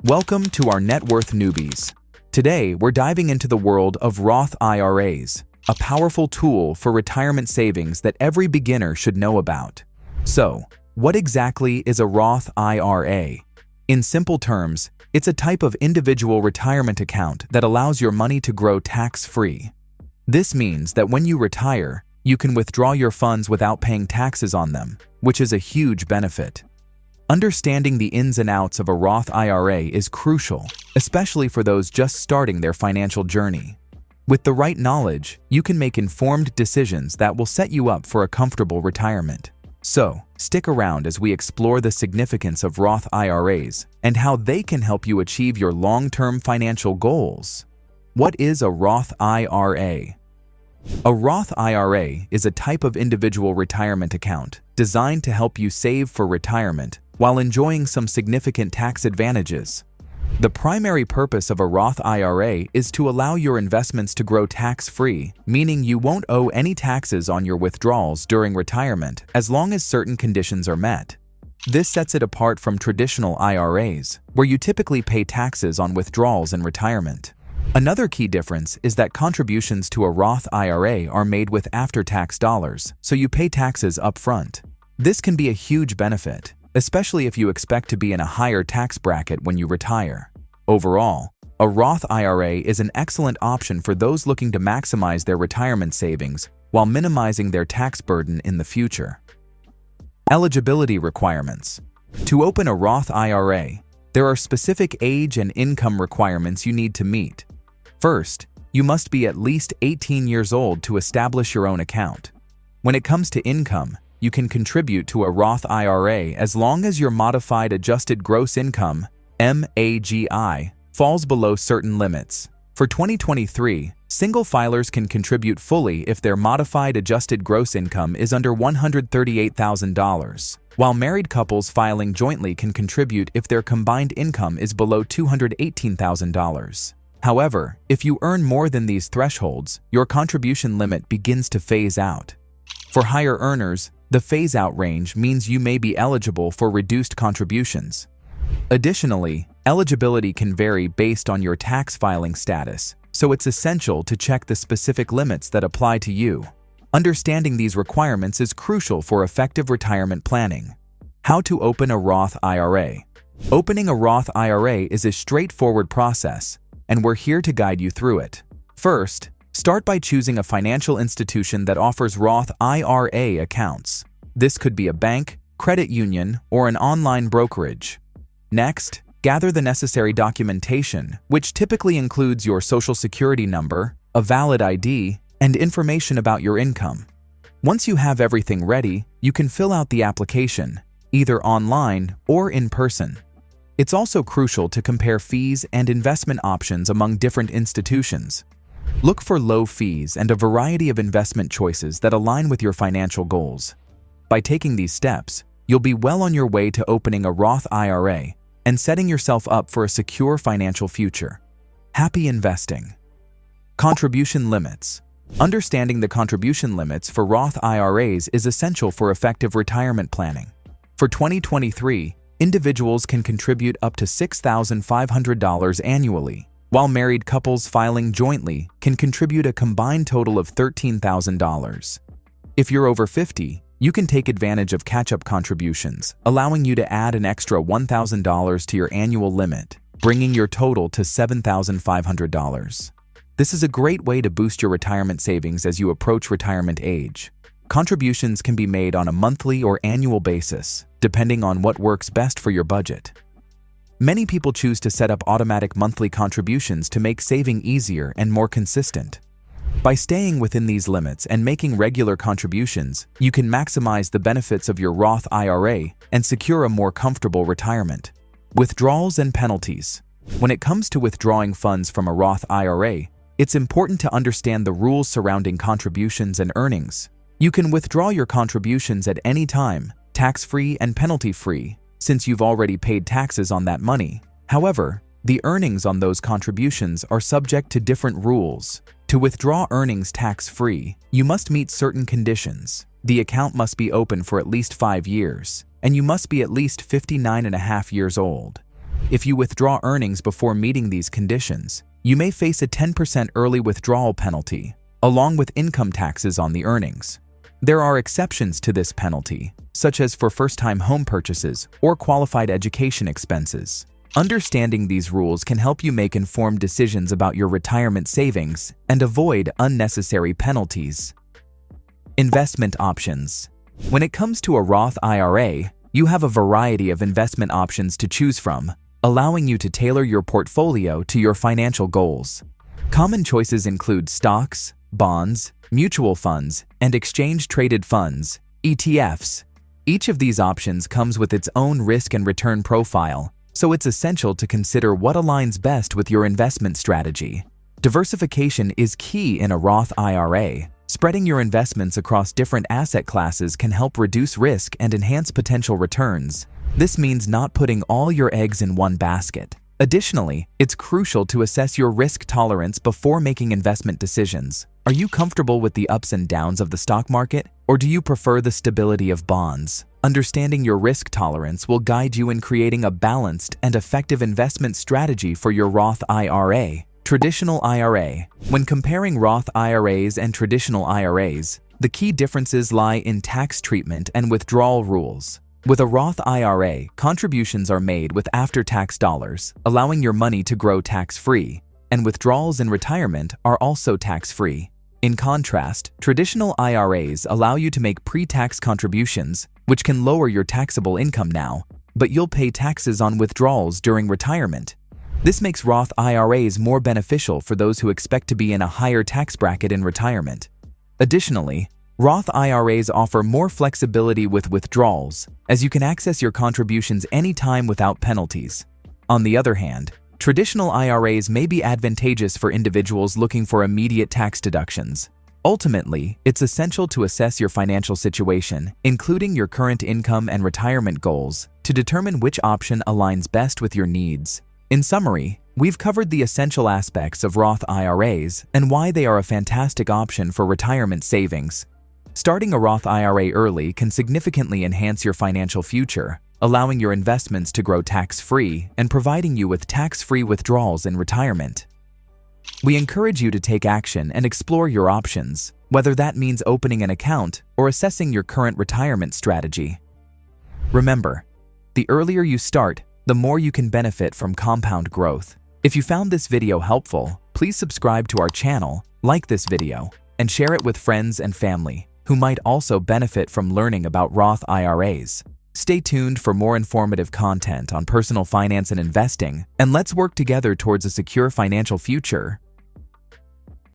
Welcome to our Net Worth Newbies. Today, we're diving into the world of Roth IRAs, a powerful tool for retirement savings that every beginner should know about. So, what exactly is a Roth IRA? In simple terms, it's a type of individual retirement account that allows your money to grow tax-free. This means that when you retire, you can withdraw your funds without paying taxes on them, which is a huge benefit. Understanding the ins and outs of a Roth IRA is crucial, especially for those just starting their financial journey. With the right knowledge, you can make informed decisions that will set you up for a comfortable retirement. So, stick around as we explore the significance of Roth IRAs and how they can help you achieve your long-term financial goals. What is a Roth IRA? A Roth IRA is a type of individual retirement account designed to help you save for retirement while enjoying some significant tax advantages. The primary purpose of a Roth IRA is to allow your investments to grow tax-free, meaning you won't owe any taxes on your withdrawals during retirement as long as certain conditions are met. This sets it apart from traditional IRAs, where you typically pay taxes on withdrawals in retirement. Another key difference is that contributions to a Roth IRA are made with after-tax dollars, so you pay taxes up front. This can be a huge benefit, especially if you expect to be in a higher tax bracket when you retire. Overall, a Roth IRA is an excellent option for those looking to maximize their retirement savings while minimizing their tax burden in the future. Eligibility requirements. To open a Roth IRA, there are specific age and income requirements you need to meet. First, you must be at least 18 years old to establish your own account. When it comes to income, you can contribute to a Roth IRA as long as your modified adjusted gross income, MAGI, falls below certain limits. For 2023, single filers can contribute fully if their modified adjusted gross income is under $138,000, while married couples filing jointly can contribute if their combined income is below $218,000. However, if you earn more than these thresholds, your contribution limit begins to phase out. For higher earners, the phase-out range means you may be eligible for reduced contributions. Additionally, eligibility can vary based on your tax filing status, so it's essential to check the specific limits that apply to you. Understanding these requirements is crucial for effective retirement planning. How to open a Roth IRA. Opening a Roth IRA is a straightforward process, and we're here to guide you through it. First, start by choosing a financial institution that offers Roth IRA accounts. This could be a bank, credit union, or an online brokerage. Next, gather the necessary documentation, which typically includes your Social Security number, a valid ID, and information about your income. Once you have everything ready, you can fill out the application, either online or in person. It's also crucial to compare fees and investment options among different institutions. Look for low fees and a variety of investment choices that align with your financial goals. By taking these steps, you'll be well on your way to opening a Roth IRA and setting yourself up for a secure financial future. Happy investing. Contribution limits. Understanding the contribution limits for Roth IRAs is essential for effective retirement planning. For 2023, individuals can contribute up to $6,500 annually, while married couples filing jointly can contribute a combined total of $13,000. If you're over 50, you can take advantage of catch-up contributions, allowing you to add an extra $1,000 to your annual limit, bringing your total to $7,500. This is a great way to boost your retirement savings as you approach retirement age. Contributions can be made on a monthly or annual basis, depending on what works best for your budget. Many people choose to set up automatic monthly contributions to make saving easier and more consistent. By staying within these limits and making regular contributions, you can maximize the benefits of your Roth IRA and secure a more comfortable retirement. Withdrawals and penalties. When it comes to withdrawing funds from a Roth IRA, it's important to understand the rules surrounding contributions and earnings. You can withdraw your contributions at any time, tax-free and penalty-free, since you've already paid taxes on that money. However, the earnings on those contributions are subject to different rules. To withdraw earnings tax-free, you must meet certain conditions. The account must be open for at least 5 years, and you must be at least 59.5 years old. If you withdraw earnings before meeting these conditions, you may face a 10% early withdrawal penalty, along with income taxes on the earnings. There are exceptions to this penalty, such as for first-time home purchases or qualified education expenses. Understanding these rules can help you make informed decisions about your retirement savings and avoid unnecessary penalties. Investment options. When it comes to a Roth IRA, you have a variety of investment options to choose from, allowing you to tailor your portfolio to your financial goals. Common choices include stocks, bonds, mutual funds, and exchange-traded funds, ETFs. Each of these options comes with its own risk and return profile, so it's essential to consider what aligns best with your investment strategy. Diversification is key in a Roth IRA. Spreading your investments across different asset classes can help reduce risk and enhance potential returns. This means not putting all your eggs in one basket. Additionally, it's crucial to assess your risk tolerance before making investment decisions. Are you comfortable with the ups and downs of the stock market, or do you prefer the stability of bonds? Understanding your risk tolerance will guide you in creating a balanced and effective investment strategy for your Roth IRA. Traditional IRA. When comparing Roth IRAs and traditional IRAs, the key differences lie in tax treatment and withdrawal rules. With a Roth IRA, contributions are made with after-tax dollars, allowing your money to grow tax-free, and withdrawals in retirement are also tax-free. In contrast, traditional IRAs allow you to make pre-tax contributions, which can lower your taxable income now, but you'll pay taxes on withdrawals during retirement. This makes Roth IRAs more beneficial for those who expect to be in a higher tax bracket in retirement. Additionally, Roth IRAs offer more flexibility with withdrawals, as you can access your contributions anytime without penalties. On the other hand, traditional IRAs may be advantageous for individuals looking for immediate tax deductions. Ultimately, it's essential to assess your financial situation, including your current income and retirement goals, to determine which option aligns best with your needs. In summary, we've covered the essential aspects of Roth IRAs and why they are a fantastic option for retirement savings. Starting a Roth IRA early can significantly enhance your financial future, allowing your investments to grow tax-free and providing you with tax-free withdrawals in retirement. We encourage you to take action and explore your options, whether that means opening an account or assessing your current retirement strategy. Remember, the earlier you start, the more you can benefit from compound growth. If you found this video helpful, please subscribe to our channel, like this video, and share it with friends and family who might also benefit from learning about Roth IRAs. Stay tuned for more informative content on personal finance and investing, and let's work together towards a secure financial future.